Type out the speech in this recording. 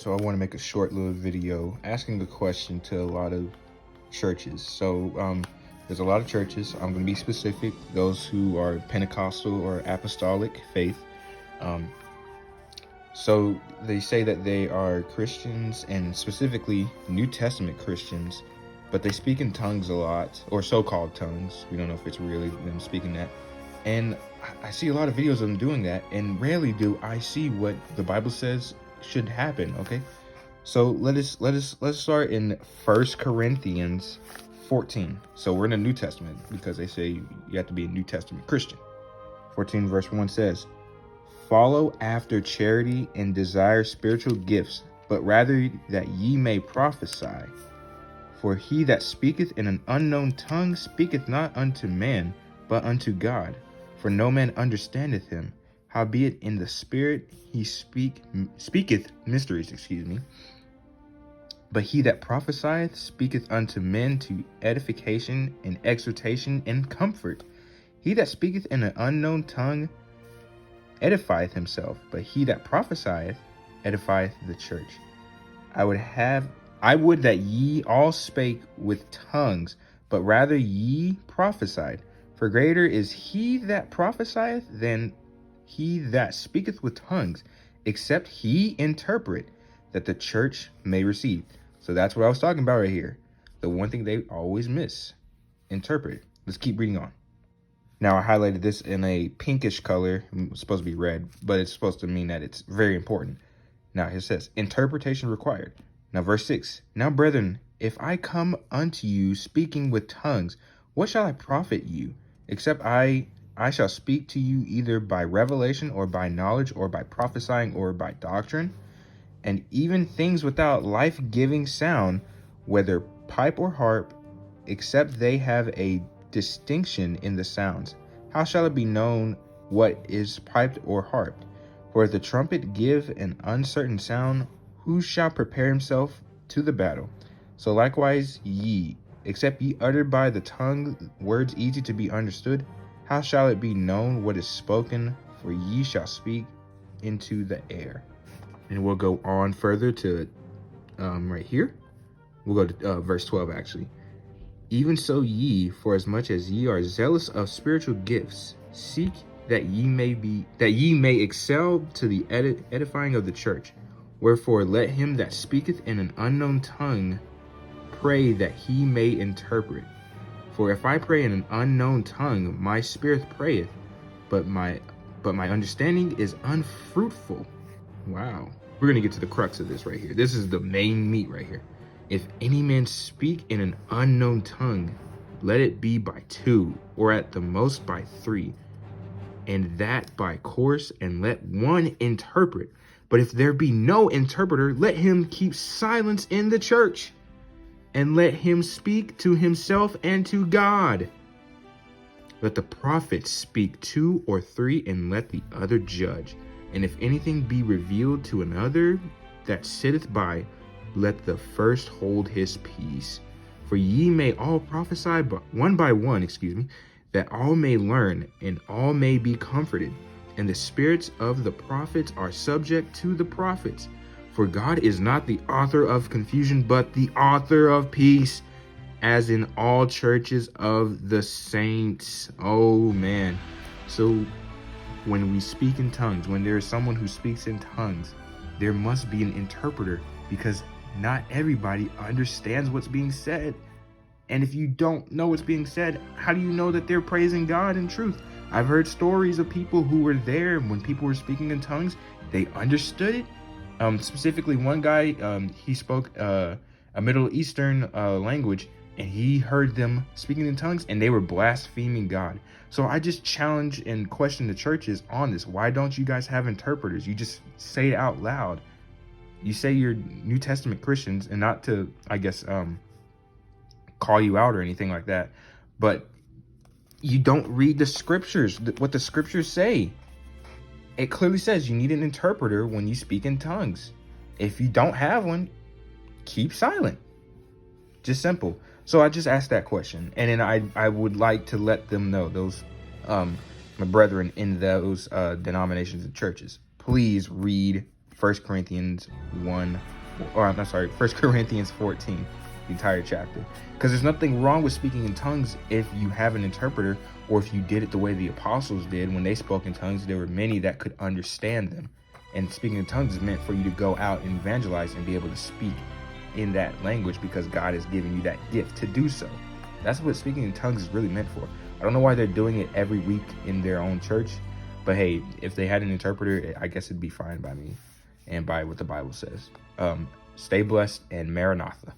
So I want to make a short little video asking a question to a lot of churches. So there's a lot of churches. I'm going to be specific. Those who are Pentecostal or apostolic faith. So they say that they are Christians and specifically New Testament Christians, but they speak in tongues a lot, or so-called tongues. We don't know if it's really them speaking that. And I see a lot of videos of them doing that, and rarely do I see what the Bible says should happen. Okay, so let's start in 1 Corinthians 14. So we're in the New Testament because they say you have to be a New Testament Christian. 14 verse 1 says, "Follow after charity and desire spiritual gifts, but rather that ye may prophesy. For he that speaketh in an unknown tongue speaketh not unto man, but unto God. For no man understandeth him. Howbeit in the spirit he speaketh mysteries, But he that prophesieth speaketh unto men to edification and exhortation and comfort. He that speaketh in an unknown tongue edifieth himself, but he that prophesieth edifieth the church. I would that ye all spake with tongues, but rather ye prophesied. For greater is he that prophesieth than he that speaketh with tongues, except he interpret, that the church may receive." So that's what I was talking about right here. The one thing they always miss: interpret. Let's keep reading on. Now, I highlighted this in a pinkish color. It's supposed to be red, but it's supposed to mean that it's very important. Now, it says, interpretation required. Now, verse 6. "Now, brethren, if I come unto you speaking with tongues, what shall I profit you? Except I shall speak to you either by revelation or by knowledge or by prophesying or by doctrine. And even things without life-giving sound, whether pipe or harp, except they have a distinction in the sounds. How shall it be known what is piped or harped? For if the trumpet give an uncertain sound, who shall prepare himself to the battle? So likewise ye, except ye utter by the tongue words easy to be understood, how shall it be known what is spoken? For ye shall speak into the air." And we'll go on further to right here. We'll go to verse 12 actually. "Even so ye, for as much as ye are zealous of spiritual gifts, seek that ye may excel to the edifying of the church. Wherefore let him that speaketh in an unknown tongue pray that he may interpret. For if I pray in an unknown tongue, my spirit prayeth, but my understanding is unfruitful." Wow. We're going to get to the crux of this right here. This is the main meat right here. "If any man speak in an unknown tongue, let it be by two, or at the most by three, and that by course, and let one interpret. But if there be no interpreter, let him keep silence in the church, and let him speak to himself and to God. Let the prophets speak 2 or 3, and let the other judge. And if anything be revealed to another that sitteth by, let the first hold his peace. For ye may all prophesy one by one, that all may learn, and all may be comforted. And the spirits of the prophets are subject to the prophets. For God is not the author of confusion, but the author of peace, as in all churches of the saints." Oh man. So when we speak in tongues, when there is someone who speaks in tongues, there must be an interpreter, because not everybody understands what's being said. And if you don't know what's being said, how do you know that they're praising God in truth? I've heard stories of people who were there when people were speaking in tongues. They understood it. Specifically, one guy, he spoke a Middle Eastern language, and he heard them speaking in tongues, and they were blaspheming God. So I just challenge and question the churches on this. Why don't you guys have interpreters? You just say it out loud. You say you're New Testament Christians, and not to, I guess, call you out or anything like that, but you don't read the scriptures, what the scriptures say. It clearly says you need an interpreter when you speak in tongues. If you don't have one, keep silent. Just simple. So I just asked that question, and then I would like to let them know, those my brethren in those denominations and churches, please read 1 Corinthians 1, or I'm sorry, 1 Corinthians 14, the entire chapter. Because there's nothing wrong with speaking in tongues if you have an interpreter, or if you did it the way the apostles did. When they spoke in tongues, there were many that could understand them. And speaking in tongues is meant for you to go out and evangelize and be able to speak in that language, because God has given you that gift to do so. That's what speaking in tongues is really meant for. I don't know why they're doing it every week in their own church, but hey, if they had an interpreter, I guess it'd be fine by me and by what the Bible says. Stay blessed, and Maranatha.